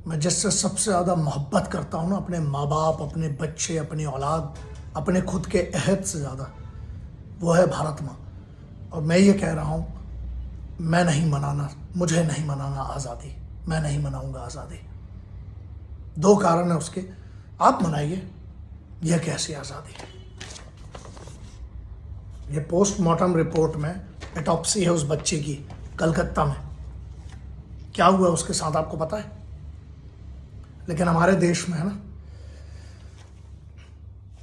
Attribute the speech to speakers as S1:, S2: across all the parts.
S1: मैं जिससे सबसे ज़्यादा मोहब्बत करता हूँ ना, अपने माँ बाप, अपने बच्चे, अपनी औलाद, अपने खुद के अहद से ज़्यादा, वो है भारत माँ। और मैं ये कह रहा हूँ, मुझे नहीं मनाना आज़ादी, मैं नहीं मनाऊंगा आज़ादी। दो कारण है उसके, आप मनाइए, यह कैसी आज़ादी। ये पोस्टमार्टम रिपोर्ट में एटॉप्सी है उस बच्चे की कलकत्ता में, क्या हुआ उसके साथ आपको पता है। लेकिन हमारे देश में है ना,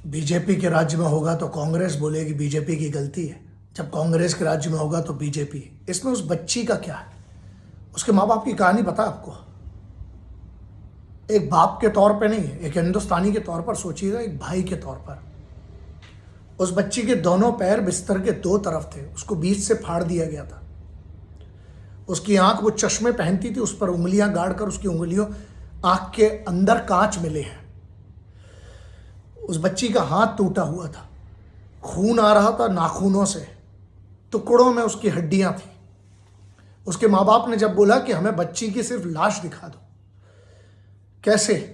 S1: बीजेपी के राज्य में होगा तो कांग्रेस बोलेगी बीजेपी की गलती है, जब कांग्रेस के राज्य में होगा तो बीजेपी। इसमें उस बच्ची का क्या है, उसके माँ बाप की कहानी पता है आपको। एक बाप के तौर पे नहीं, एक हिंदुस्तानी के तौर पर सोचिएगा, एक भाई के तौर पर। उस बच्ची के दोनों पैर बिस्तर के दो तरफ थे, उसको बीच से फाड़ दिया गया था। उसकी आंख, वो चश्मे पहनती थी, उस पर उंगलियां गाड़ कर उसकी उंगलियों, आंख के अंदर कांच मिले हैं। उस बच्ची का हाथ टूटा हुआ था, खून आ रहा था नाखूनों से, टुकड़ों में उसकी हड्डियां थी। उसके माँ बाप ने जब बोला कि हमें बच्ची की सिर्फ लाश दिखा दो, कैसे।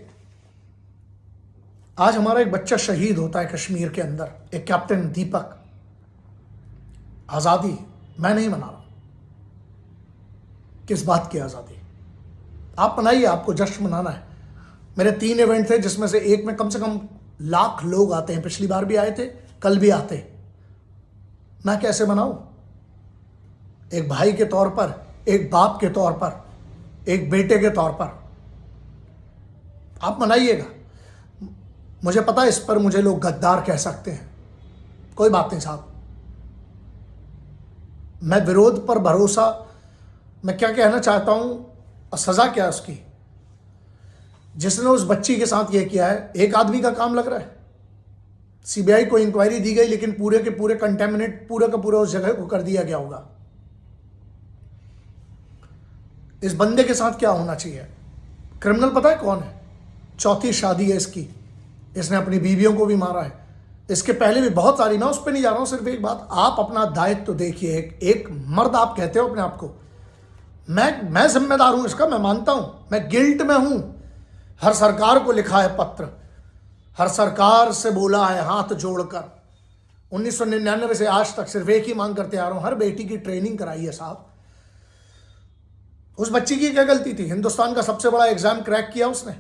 S1: आज हमारा एक बच्चा शहीद होता है कश्मीर के अंदर, एक कैप्टन दीपक। आज़ादी मैं नहीं मना रहा। किस बात की आज़ादी? आप मनाइए, आपको जश्न मनाना है। मेरे 3 इवेंट थे, जिसमें से एक में कम से कम लाख लोग आते हैं। पिछली बार भी आए थे, कल भी आते। मैं कैसे मनाऊं? एक भाई के तौर पर, एक बाप के तौर पर, एक बेटे के तौर पर। आप मनाइएगा। मुझे पता है इस पर मुझे लोग गद्दार कह सकते हैं, कोई बात नहीं साहब। मैं विरोध पर भरोसा, मैं क्या कहना चाहता हूं, और सजा क्या है उसकी। जिसने उस बच्ची के साथ ये किया है, एक आदमी का काम लग रहा है। सीबीआई को इंक्वायरी दी गई, लेकिन पूरे के पूरे कंटेमिनेट, पूरा का पूरा उस जगह को कर दिया गया होगा। इस बंदे के साथ क्या होना चाहिए? क्रिमिनल पता है कौन है? चौथी शादी है इसकी, इसने अपनी बीवियों को भी मारा है। इसके पहले भी बहुत सारी, मैं उस पर नहीं जा रहा हूं। सिर्फ एक बात, आप अपना दायित्व तो देखिए। एक मर्द आप कहते हो अपने आप को, मैं जिम्मेदार हूं इसका, मैं मानता हूं, मैं गिल्ट में हूं। हर सरकार को लिखा है पत्र, हर सरकार से बोला है हाथ जोड़कर। 1999 से आज तक सिर्फ एक ही मांग करते आ रहा हूं, हर बेटी की ट्रेनिंग कराइए साहब। उस बच्ची की क्या गलती थी? हिंदुस्तान का सबसे बड़ा एग्जाम क्रैक किया उसने।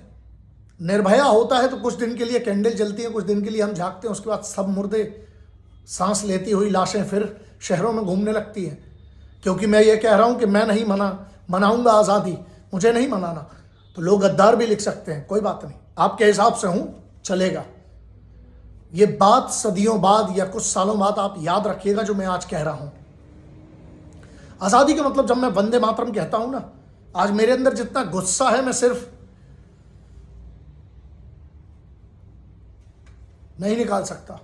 S1: निर्भया होता है तो कुछ दिन के लिए कैंडल जलती है, कुछ दिन के लिए हम झांकते हैं, उसके बाद सब मुर्दे सांस लेती हुई लाशें फिर शहरों में घूमने लगती हैं। क्योंकि मैं ये कह रहा हूं कि मैं नहीं मनाऊंगा आज़ादी, मुझे नहीं मनाना, तो लोग गद्दार भी लिख सकते हैं, कोई बात नहीं। आपके हिसाब से हूं, चलेगा। ये बात सदियों बाद या कुछ सालों बाद आप याद रखिएगा जो मैं आज कह रहा हूं। आज़ादी का मतलब, जब मैं वंदे मातरम कहता हूं ना, आज मेरे अंदर जितना गुस्सा है, मैं सिर्फ नहीं निकाल सकता।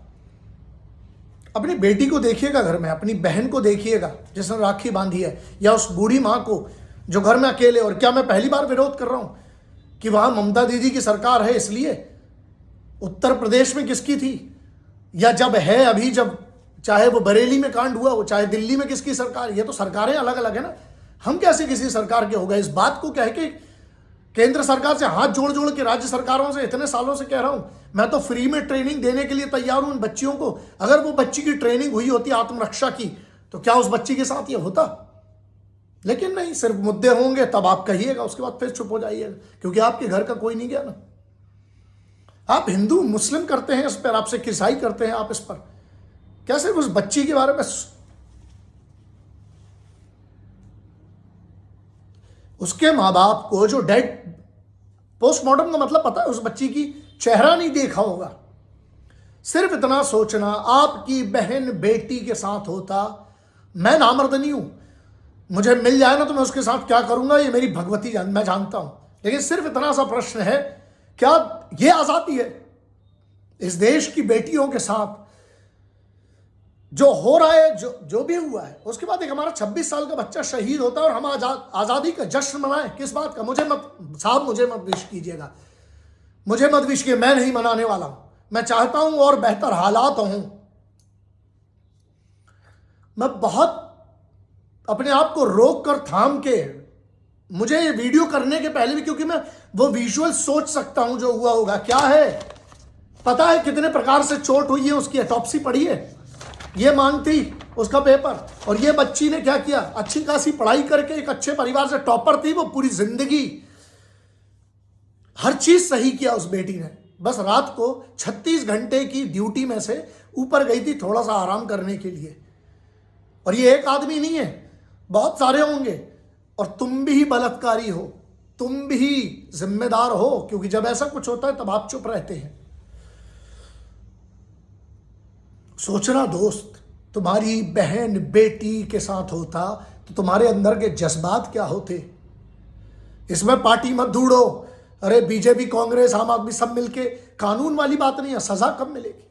S1: अपनी बेटी को देखिएगा घर में, अपनी बहन को देखिएगा जिसने राखी बांधी है, या उस बूढ़ी मां को जो घर में अकेले। और क्या मैं पहली बार विरोध कर रहा हूं कि वहां ममता दीदी की सरकार है इसलिए? उत्तर प्रदेश में किसकी थी? या जब है अभी, जब चाहे वो बरेली में कांड हुआ, वो चाहे दिल्ली में किसकी सरकार? ये तो सरकारें अलग अलग है ना। हम कैसे किसी सरकार के हो गए? इस बात को कह के केंद्र सरकार से हाथ जोड़ जोड़ के राज्य सरकारों से इतने सालों से कह रहा हूं, मैं तो फ्री में ट्रेनिंग देने के लिए तैयार हूं इन बच्चियों को। अगर वो बच्ची की ट्रेनिंग हुई होती आत्मरक्षा की, तो क्या उस बच्ची के साथ ये होता? लेकिन नहीं, सिर्फ मुद्दे होंगे तब आप कहिएगा, उसके बाद फिर चुप हो जाइएगा, क्योंकि आपके घर का कोई नहीं गया ना। आप हिंदू मुस्लिम करते हैं इस पर, आपसे ईसाई करते हैं आप इस पर। क्या सिर्फ उस बच्ची के बारे में? उसके माँ बाप को जो डेड, पोस्टमार्टम का मतलब पता है? उस बच्ची की चेहरा नहीं देखा होगा। सिर्फ इतना सोचना, आपकी बहन बेटी के साथ होता। मैं नामर्द नहीं हूं, मुझे मिल जाए ना तो मैं उसके साथ क्या करूंगा ये मेरी भगवती मैं जानता हूं। लेकिन सिर्फ इतना सा प्रश्न है, क्या ये आजादी है? इस देश की बेटियों के साथ जो हो रहा है, जो भी हुआ है, उसके बाद एक हमारा 26 साल का बच्चा शहीद होता है और हम आजादी का जश्न मनाएं। किस बात का? मुझे मत विश कीजिएगा, मुझे मत विश कीजिए, मैं नहीं मनाने वाला हूं। मैं चाहता हूं और बेहतर हालात हों। मैं बहुत अपने आप को रोक कर थाम के मुझे ये वीडियो करने के पहले भी, क्योंकि मैं वो विजुअल सोच सकता हूं जो हुआ होगा। क्या है पता है कितने प्रकार से चोट हुई है, उसकी ऑटोप्सी पड़ी है, ये मांगती उसका पेपर। और ये बच्ची ने क्या किया, अच्छी खासी पढ़ाई करके एक अच्छे परिवार से टॉपर थी वो, पूरी जिंदगी हर चीज सही किया उस बेटी ने। बस रात को 36 घंटे की ड्यूटी में से ऊपर गई थी थोड़ा सा आराम करने के लिए। और ये एक आदमी नहीं है, बहुत सारे होंगे। और तुम भी बलात्कारी हो, तुम भी जिम्मेदार हो, क्योंकि जब ऐसा कुछ होता है तब आप चुप रहते हैं। सोचना दोस्त, तुम्हारी बहन बेटी के साथ होता तो तुम्हारे अंदर के जज्बात क्या होते। इसमें पार्टी मत ढूंढो, अरे बीजेपी कांग्रेस आम आदमी सब मिलके, कानून वाली बात नहीं है, सजा कब मिलेगी।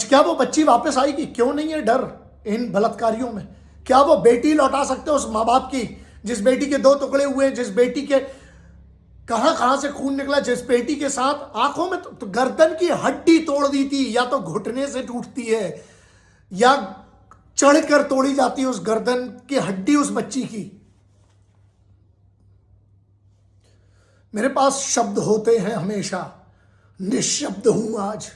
S1: क्या वो बच्ची वापस आएगी? क्यों नहीं है डर इन बलात्कारियों में? क्या वो बेटी लौटा सकते हो उस माँ बाप की, जिस बेटी के 2 टुकड़े हुए, जिस बेटी के कहां से खून निकला, जिस बेटी के साथ आंखों में तो गर्दन की हड्डी तोड़ दी थी, या तो घुटने से टूटती है या चढ़कर तोड़ी जाती है उस गर्दन की हड्डी उस बच्ची की। मेरे पास शब्द होते हैं हमेशा, निशब्द हूं आज।